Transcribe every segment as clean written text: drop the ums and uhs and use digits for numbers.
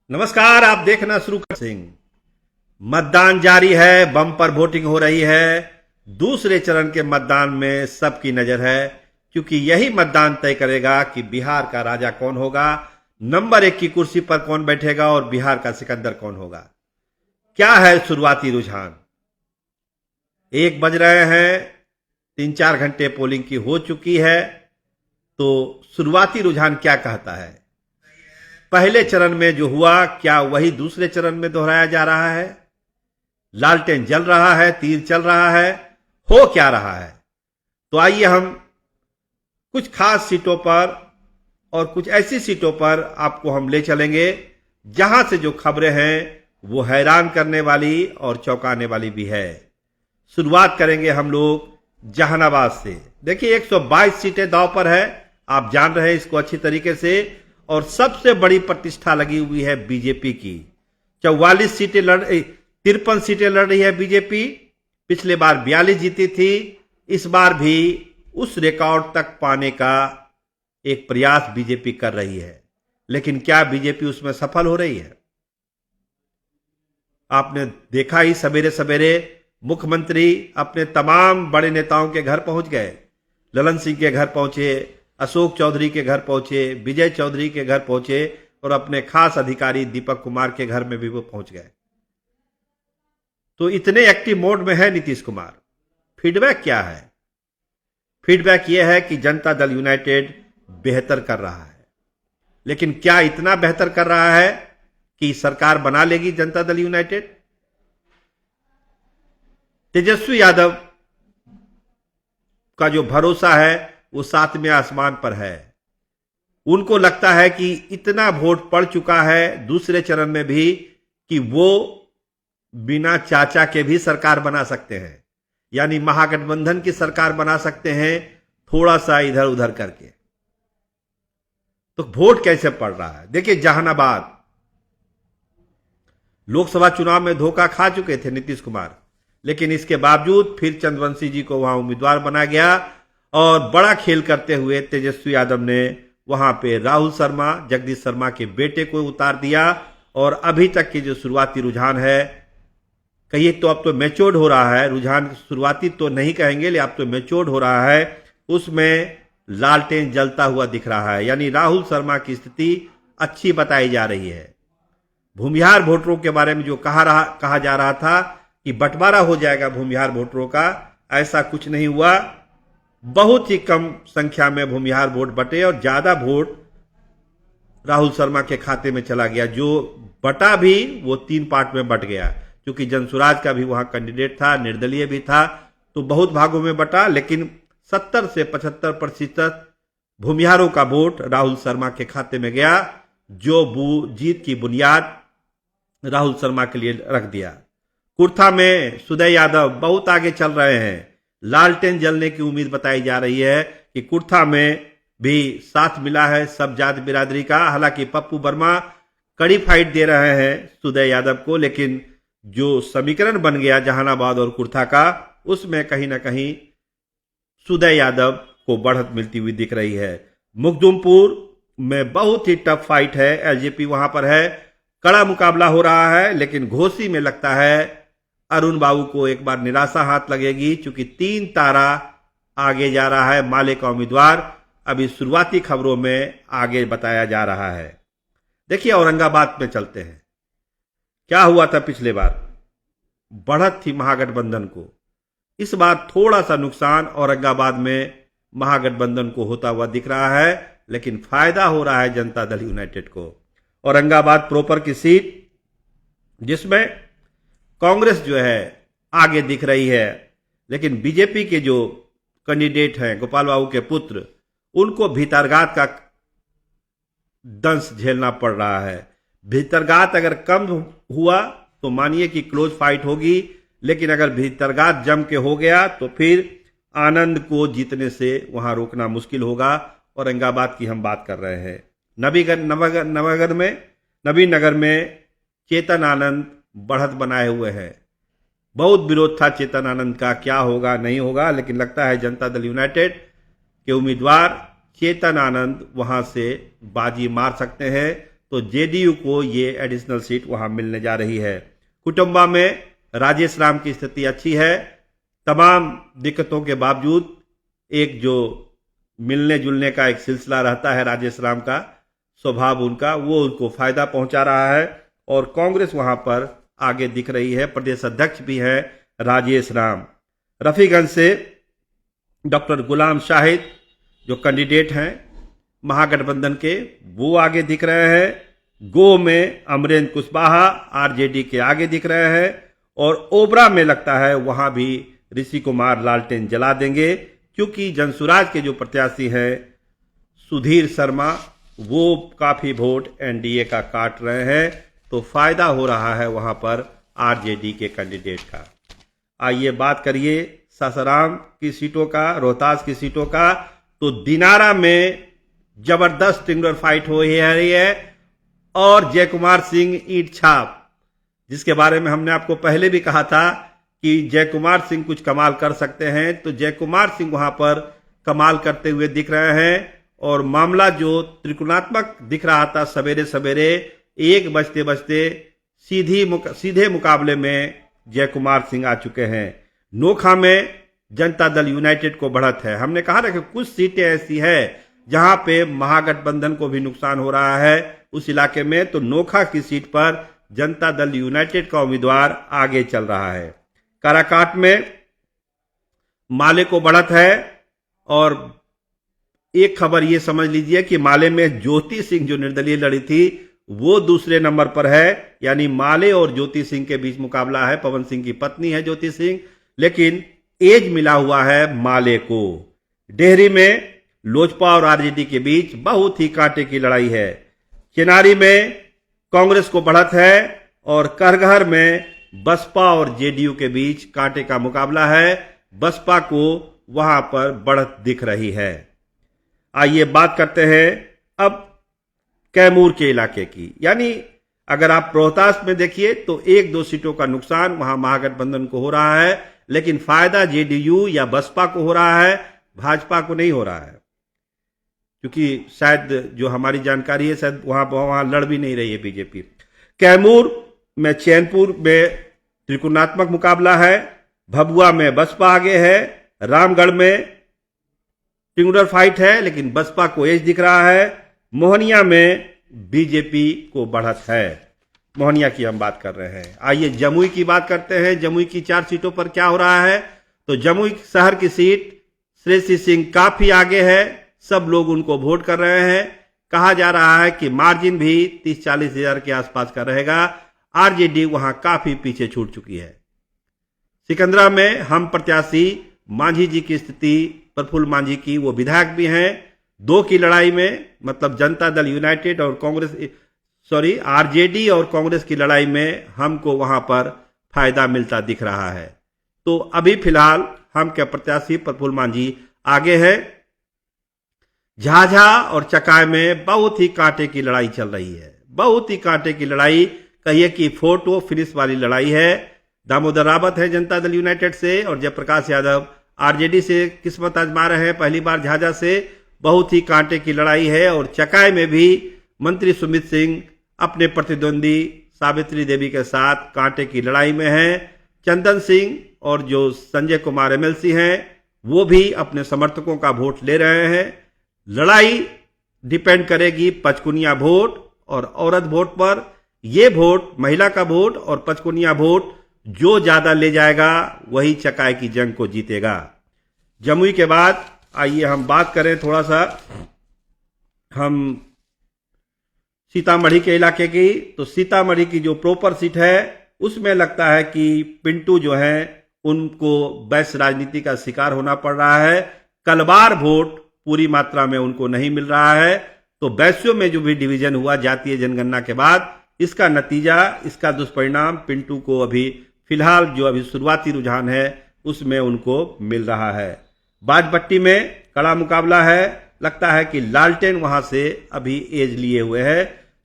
नमस्कार, आप देखना शुरू कर सिंह। मतदान जारी है, बम्पर वोटिंग हो रही है। दूसरे चरण के मतदान में सबकी नजर है, क्योंकि यही मतदान तय करेगा कि बिहार का राजा कौन होगा, नंबर 1 की कुर्सी पर कौन बैठेगा और बिहार का सिकंदर कौन होगा। क्या है शुरुआती रुझान? 1 बज रहे हैं, 3-4 घंटे पोलिंग की हो चुकी है। तो शुरुआती रुझान क्या कहता है? पहले चरण में जो हुआ, क्या वही दूसरे चरण में दोहराया जा रहा है? लालटेन जल रहा है, तीर चल रहा है, हो क्या रहा है? तो आइए हम कुछ खास सीटों पर और कुछ ऐसी सीटों पर आपको हम ले चलेंगे जहां से जो खबरें हैं वो हैरान करने वाली और चौंकाने वाली भी है। शुरुआत करेंगे हम लोग जहानाबाद से। देखिए, 122 सीटें दांव पर है, आप जान रहे हैं इसको अच्छी तरीके से। और सबसे बड़ी प्रतिष्ठा लगी हुई है बीजेपी की। 44 सीटें 53 सीटें लड़ रही है बीजेपी। पिछले बार 42 जीती थी, इस बार भी उस रिकॉर्ड तक पाने का एक प्रयास बीजेपी कर रही है। लेकिन क्या बीजेपी उसमें सफल हो रही है? आपने देखा ही, सवेरे सवेरे मुख्यमंत्री अपने तमाम बड़े नेताओं के घर पहुंच गए। ललन सिंह के घर पहुंचे, अशोक चौधरी के घर पहुंचे, विजय चौधरी के घर पहुंचे और अपने खास अधिकारी दीपक कुमार के घर में भी वो पहुंच गए। तो इतने एक्टिव मोड में है नीतीश कुमार। फीडबैक क्या है? फीडबैक यह है कि जनता दल यूनाइटेड बेहतर कर रहा है। लेकिन क्या इतना बेहतर कर रहा है कि सरकार बना लेगी जनता दल यूनाइटेड? तेजस्वी यादव का जो भरोसा है वो 7वें आसमान पर है। उनको लगता है कि इतना वोट पड़ चुका है दूसरे चरण में भी कि वो बिना चाचा के भी सरकार बना सकते हैं, यानी महागठबंधन की सरकार बना सकते हैं, थोड़ा सा इधर उधर करके। तो वोट कैसे पड़ रहा है? देखिए, जहानाबाद लोकसभा चुनाव में धोखा खा चुके थे नीतीश कुमार, लेकिन इसके बावजूद फिर चंद्रवंशी जी को वहां उम्मीदवार बनाया गया और बड़ा खेल करते हुए तेजस्वी यादव ने वहां पे राहुल शर्मा, जगदीश शर्मा के बेटे को उतार दिया। और अभी तक की जो शुरुआती रुझान है, कहिए तो अब तो मैच्योर्ड हो रहा है रुझान। शुरुआती तो नहीं कहेंगे, लेकिन अब तो मैच्योर्ड हो रहा है। उसमें लालटेन जलता हुआ दिख रहा है, यानी राहुल शर्मा की स्थिति अच्छी बताई जा रही है। भूमिहार वोटरों के बारे में जो कहा जा रहा था कि बंटवारा हो जाएगा भूमिहार वोटरों का, ऐसा कुछ नहीं हुआ। बहुत ही कम संख्या में भूमिहार वोट बटे और ज्यादा वोट राहुल शर्मा के खाते में चला गया। जो बटा भी वो 3 पार्ट में बट गया, क्योंकि जनसुराज का भी वहां कैंडिडेट था, निर्दलीय भी था, तो बहुत भागों में बटा। लेकिन 70 से 75% भूमिहारों का वोट राहुल शर्मा के खाते में गया, जो जीत की बुनियाद राहुल शर्मा के लिए रख दिया। कुर्था में सुदय यादव बहुत आगे चल रहे हैं। लालटेन जलने की उम्मीद बताई जा रही है कि कुर्था में भी साथ मिला है सब जात बिरादरी का। हालांकि पप्पू वर्मा कड़ी फाइट दे रहे हैं सुदय यादव को, लेकिन जो समीकरण बन गया जहानाबाद और कुर्था का, उसमें कहीं ना कहीं सुदय यादव को बढ़त मिलती हुई दिख रही है। मुखदुमपुर में बहुत ही टफ फाइट है, एलजेपी वहां पर है, कड़ा मुकाबला हो रहा है। लेकिन घोसी में लगता है अरुण बाबू को एक बार निराशा हाथ लगेगी, क्योंकि 3 तारा आगे जा रहा है माले का उम्मीदवार। अभी शुरुआती खबरों में आगे बताया जा रहा है। देखिए, औरंगाबाद में चलते हैं। क्या हुआ था पिछले बार? बढ़त थी महागठबंधन को। इस बार थोड़ा सा नुकसान औरंगाबाद में महागठबंधन को होता हुआ दिख रहा है, लेकिन फायदा हो रहा है जनता दल यूनाइटेड को। औरंगाबाद प्रॉपर की सीट, जिसमें कांग्रेस जो है आगे दिख रही है, लेकिन बीजेपी के जो कैंडिडेट हैं गोपाल बाबू के पुत्र, उनको भीतरघात का दंश झेलना पड़ रहा है। भीतरघात अगर कम हुआ तो मानिए कि क्लोज फाइट होगी, लेकिन अगर भीतरघात जम के हो गया तो फिर आनंद को जीतने से वहां रोकना मुश्किल होगा। औरंगाबाद की हम बात कर रहे हैं। नबीनगर में चेतन आनंद बढ़त बनाए हुए हैं। बहुत विरोध था चेतन आनंद का, क्या होगा नहीं होगा, लेकिन लगता है जनता दल यूनाइटेड के उम्मीदवार चेतन आनंद वहां से बाजी मार सकते हैं। तो जेडीयू को ये एडिशनल सीट वहां मिलने जा रही है। कुटुंबा में राजेश राम की स्थिति अच्छी है। तमाम दिक्कतों के बावजूद एक जो मिलने जुलने का एक सिलसिला रहता है, राजेश राम का स्वभाव उनका, वो उनको फायदा पहुंचा रहा है और कांग्रेस वहां पर आगे दिख रही है। प्रदेश अध्यक्ष भी है राजेश राम। रफीगंज से डॉक्टर गुलाम शाहिद जो कैंडिडेट हैं महागठबंधन के, वो आगे दिख रहे हैं। गो में अमरेंद्र कुशवाहा आरजेडी के आगे दिख रहे हैं और ओबरा में लगता है वहां भी ऋषि कुमार लालटेन जला देंगे, क्योंकि जनसुराज के जो प्रत्याशी हैं सुधीर शर्मा, वो काफी वोट एनडीए का काट रहे हैं, तो फायदा हो रहा है वहां पर आरजेडी के कैंडिडेट का। आइए बात करिए सासाराम की सीटों का, रोहतास की सीटों का। तो दिनारा में जबरदस्त टिंगर फाइट हो रही है और जय कुमार सिंह ईंट छाप, जिसके बारे में हमने आपको पहले भी कहा था कि जय कुमार सिंह कुछ कमाल कर सकते हैं, तो जय कुमार सिंह वहां पर कमाल करते हुए दिख रहे हैं। और मामला जो त्रिकोणात्मक दिख रहा था सवेरे सवेरे, 1 बजते बजते सीधे मुकाबले में जय कुमार सिंह आ चुके हैं। नोखा में जनता दल यूनाइटेड को बढ़त है। हमने कहा था कि कुछ सीटें ऐसी है जहां पे महागठबंधन को भी नुकसान हो रहा है उस इलाके में, तो नोखा की सीट पर जनता दल यूनाइटेड का उम्मीदवार आगे चल रहा है। काराकाट में माले को बढ़त है और एक खबर ये समझ लीजिए कि माले में ज्योति सिंह जो निर्दलीय लड़ी थी वो दूसरे नंबर पर है, यानी माले और ज्योति सिंह के बीच मुकाबला है। पवन सिंह की पत्नी है ज्योति सिंह, लेकिन एज मिला हुआ है माले को। डेहरी में लोजपा और आरजेडी के बीच बहुत ही कांटे की लड़ाई है। चिनारी में कांग्रेस को बढ़त है और करगहर में बसपा और जेडीयू के बीच कांटे का मुकाबला है। बसपा को वहां पर बढ़त दिख रही है। आइए बात करते हैं अब कैमूर के इलाके की, यानी अगर आप रोहतास में देखिए तो 1-2 सीटों का नुकसान वहां महागठबंधन को हो रहा है, लेकिन फायदा जेडीयू या बसपा को हो रहा है, भाजपा को नहीं हो रहा है, क्योंकि शायद जो हमारी जानकारी है शायद वहां लड़ भी नहीं रही है बीजेपी। कैमूर में चैनपुर में त्रिकोणात्मक मुकाबला है। भभुआ में बसपा आगे है। रामगढ़ में टिंगुलर फाइट है, लेकिन बसपा को एज दिख रहा है। मोहनिया में बीजेपी को बढ़त है। मोहनिया की हम बात कर रहे हैं। आइए जमुई की बात करते हैं। जमुई की 4 सीटों पर क्या हो रहा है, तो जमुई शहर की सीट श्रेयसी सिंह काफी आगे है। सब लोग उनको वोट कर रहे हैं। कहा जा रहा है कि मार्जिन भी 30-40 हजार के आसपास का रहेगा। आरजेडी वहां काफी पीछे छूट चुकी है। सिकंदरा में हम प्रत्याशी मांझी जी की स्थिति, प्रफुल्ल मांझी की, वो विधायक भी हैं। 2 की लड़ाई में, मतलब जनता दल यूनाइटेड और आरजेडी और कांग्रेस की लड़ाई में हमको वहां पर फायदा मिलता दिख रहा है। तो अभी फिलहाल हम के प्रत्याशी प्रफुल्ल मांझी आगे है। झाझा और चकाय में बहुत ही कांटे की लड़ाई चल रही है। बहुत ही कांटे की लड़ाई, कहिए कि फोटो फिनिश वाली लड़ाई है। दामोदर रावत है जनता दल यूनाइटेड से और जयप्रकाश यादव आरजेडी से किस्मत आजमा रहे हैं पहली बार झाझा से। बहुत ही कांटे की लड़ाई है। और चकाय में भी मंत्री सुमित सिंह अपने प्रतिद्वंदी सावित्री देवी के साथ कांटे की लड़ाई में हैं। चंदन सिंह और जो संजय कुमार एमएलसी हैं वो भी अपने समर्थकों का वोट ले रहे हैं। लड़ाई डिपेंड करेगी पचकुनिया वोट और औरत वोट पर। ये वोट, महिला का वोट और पचकुनिया वोट, जो ज्यादा ले जाएगा वही चकाय की जंग को जीतेगा। जमुई के बाद आइए हम बात करें थोड़ा सा हम सीतामढ़ी के इलाके की। तो सीतामढ़ी की जो प्रॉपर सीट है उसमें लगता है कि पिंटू जो है उनको वैश्य राजनीति का शिकार होना पड़ रहा है। कलवार वोट पूरी मात्रा में उनको नहीं मिल रहा है। तो वैश्यों में जो भी डिवीजन हुआ जातीय जनगणना के बाद, इसका नतीजा, इसका दुष्परिणाम पिंटू को अभी फिलहाल जो अभी शुरुआती रुझान है उसमें उनको मिल रहा है। बाजपट्टी में कड़ा मुकाबला है। लगता है कि लालटेन वहां से अभी एज लिए हुए है।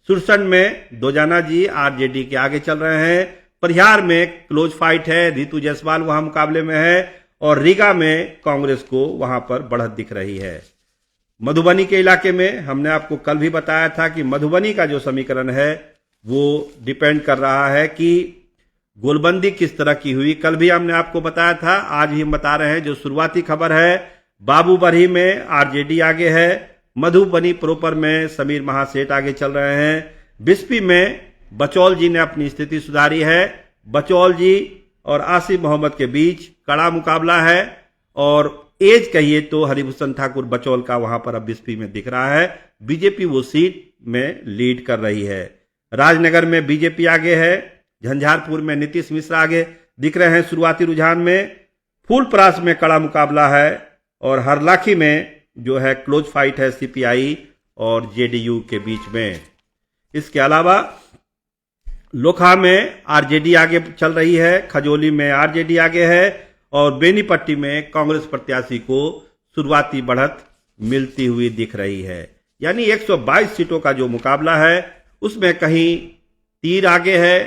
सुरसंड में दोजाना जी आरजेडी के आगे चल रहे हैं। परिहार में क्लोज फाइट है। रितु जायसवाल वहां मुकाबले में है और रीगा में कांग्रेस को वहां पर बढ़त दिख रही है। मधुबनी के इलाके में हमने आपको कल भी बताया था कि मधुबनी का जो समीकरण है वो डिपेंड कर रहा है कि गोलबंदी किस तरह की हुई। कल भी हमने आपको बताया था, आज भी हम बता रहे हैं। जो शुरुआती खबर है, बाबूबरही में आरजेडी आगे है, मधुबनी प्रोपर में समीर महासेठ आगे चल रहे हैं, बिस्पी में बचौल जी ने अपनी स्थिति सुधारी है। बचौल जी और आसिफ मोहम्मद के बीच कड़ा मुकाबला है और एज कहिए तो हरिभूषण ठाकुर बचौल का वहां पर अब बिस्पी में दिख रहा है। बीजेपी वो सीट में लीड कर रही है। राजनगर में बीजेपी आगे है, झंझारपुर में नीतीश मिश्रा आगे दिख रहे हैं शुरुआती रुझान में। फूलपरास में कड़ा मुकाबला है और हरलाखी में जो है क्लोज फाइट है सीपीआई और जेडीयू के बीच में। इसके अलावा लोखा में आरजेडी आगे चल रही है, खजोली में आरजेडी आगे है और बेनीपट्टी में कांग्रेस प्रत्याशी को शुरुआती बढ़त मिलती हुई दिख रही है। यानी 122 सीटों का जो मुकाबला है उसमें कहीं तीर आगे है,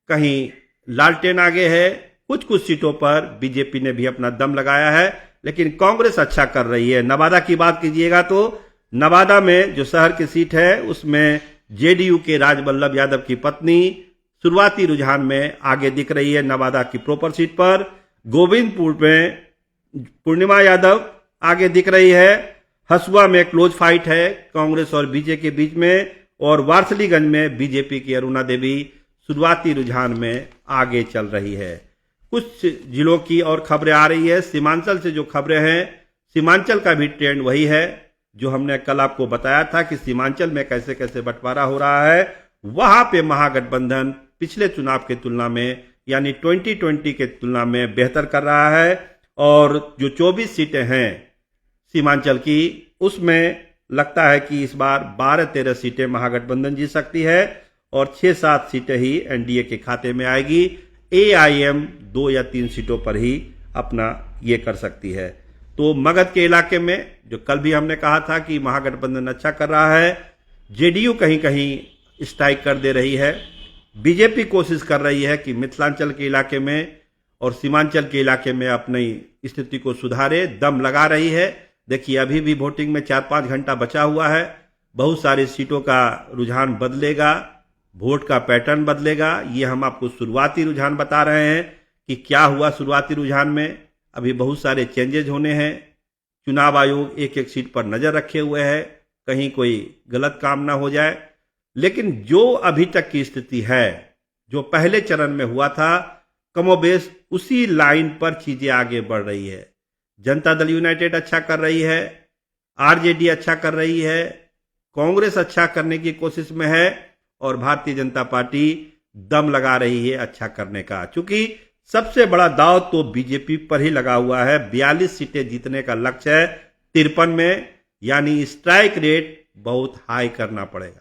कहीं लालटेन आगे है। कुछ कुछ सीटों पर बीजेपी ने भी अपना दम लगाया है, लेकिन कांग्रेस अच्छा कर रही है। नवादा की बात कीजिएगा तो नवादा में जो शहर की सीट है उसमें जेडीयू के राजवल्लभ यादव की पत्नी शुरुआती रुझान में आगे दिख रही है नवादा की प्रोपर सीट पर। गोविंदपुर में पूर्णिमा यादव आगे दिख रही है। हसुआ में क्लोज फाइट है कांग्रेस और बीजेपी के बीच में और वारसलीगंज में बीजेपी की अरुणा देवी शुरुआती रुझान में आगे चल रही है। कुछ जिलों की और खबरें आ रही है। सीमांचल से जो खबरें हैं, सीमांचल का भी ट्रेंड वही है जो हमने कल आपको बताया था कि सीमांचल में कैसे कैसे बंटवारा हो रहा है। वहां पे महागठबंधन पिछले चुनाव की तुलना में यानी 2020 के तुलना में बेहतर कर रहा है और जो 24 सीटें हैं सीमांचल की उसमें लगता है कि इस बार 12-13 सीटें महागठबंधन जीत सकती है और 6-7 सीटें ही एनडीए के खाते में आएगी। एआईएम 2 या 3 सीटों पर ही अपना ये कर सकती है। तो मगध के इलाके में जो कल भी हमने कहा था कि महागठबंधन अच्छा कर रहा है, जेडीयू कहीं कहीं स्ट्राइक कर दे रही है। बीजेपी कोशिश कर रही है कि मिथिलांचल के इलाके में और सीमांचल के इलाके में अपनी स्थिति को सुधारे, दम लगा रही है। देखिए अभी भी वोटिंग में 4-5 घंटा बचा हुआ है। बहुत सारी सीटों का रुझान बदलेगा, वोट का पैटर्न बदलेगा। ये हम आपको शुरुआती रुझान बता रहे हैं कि क्या हुआ शुरुआती रुझान में। अभी बहुत सारे चेंजेज होने हैं। चुनाव आयोग एक एक सीट पर नजर रखे हुए है, कहीं कोई गलत काम ना हो जाए। लेकिन जो अभी तक की स्थिति है, जो पहले चरण में हुआ था, कमोबेश उसी लाइन पर चीजें आगे बढ़ रही है। जनता दल यूनाइटेड अच्छा कर रही है, आरजेडी अच्छा कर रही है, कांग्रेस अच्छा करने की कोशिश में है और भारतीय जनता पार्टी दम लगा रही है अच्छा करने का। चूंकि सबसे बड़ा दाव तो बीजेपी पर ही लगा हुआ है। 42 सीटें जीतने का लक्ष्य है 53 में, यानी स्ट्राइक रेट बहुत हाई करना पड़ेगा।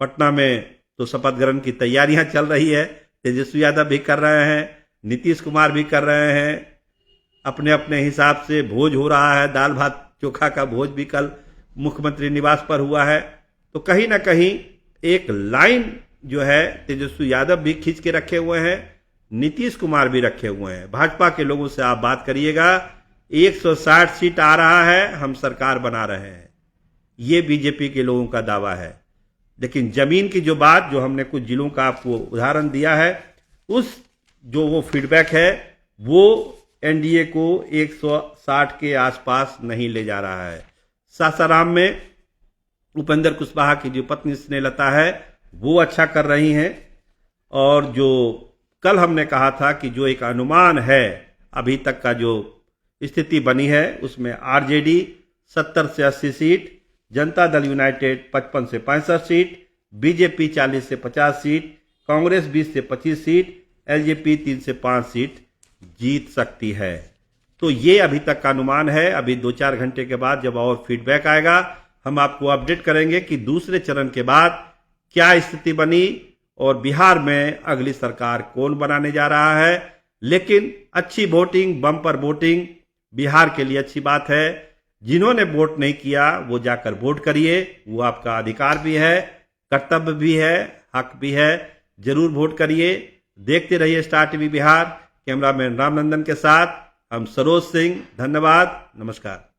पटना में तो शपथ ग्रहण की तैयारियां चल रही है। तेजस्वी यादव भी कर रहे हैं, नीतीश कुमार भी कर रहे हैं। अपने अपने हिसाब से भोज हो रहा है, दाल भात चोखा का भोज भी कल मुख्यमंत्री निवास पर हुआ है। तो कहीं ना कहीं एक लाइन जो है तेजस्वी यादव भी खींच के रखे हुए हैं, नीतीश कुमार भी रखे हुए हैं। भाजपा के लोगों से आप बात करिएगा, 160 सीट आ रहा है, हम सरकार बना रहे हैं, ये बीजेपी के लोगों का दावा है। लेकिन जमीन की जो बात, जो हमने कुछ जिलों का आपको उदाहरण दिया है, उस जो वो फीडबैक है वो एनडीए को 160 के आसपास नहीं ले जा रहा है। सासाराम में उपेंद्र कुशवाहा की जो पत्नी स्नेहलता है वो अच्छा कर रही हैं। और जो कल हमने कहा था कि जो एक अनुमान है अभी तक का जो स्थिति बनी है उसमें आरजेडी 70 से 80 सीट, जनता दल यूनाइटेड 55 से 65 सीट, बीजेपी 40 से 50 सीट, कांग्रेस 20 से 25 सीट, एलजेपी 3 से 5 सीट जीत सकती है। तो ये अभी तक का अनुमान है। अभी 2-4 घंटे के बाद जब और फीडबैक आएगा हम आपको अपडेट करेंगे कि दूसरे चरण के बाद क्या स्थिति बनी और बिहार में अगली सरकार कौन बनाने जा रहा है। लेकिन अच्छी वोटिंग, बम्पर वोटिंग बिहार के लिए अच्छी बात है। जिन्होंने वोट नहीं किया वो जाकर वोट करिए, वो आपका अधिकार भी है, कर्तव्य भी है, हक भी है। जरूर वोट करिए। देखते रहिए star TV Bihar. Cameraman Ramnandan के साथ हम सरोज सिंह। धन्यवाद, नमस्कार।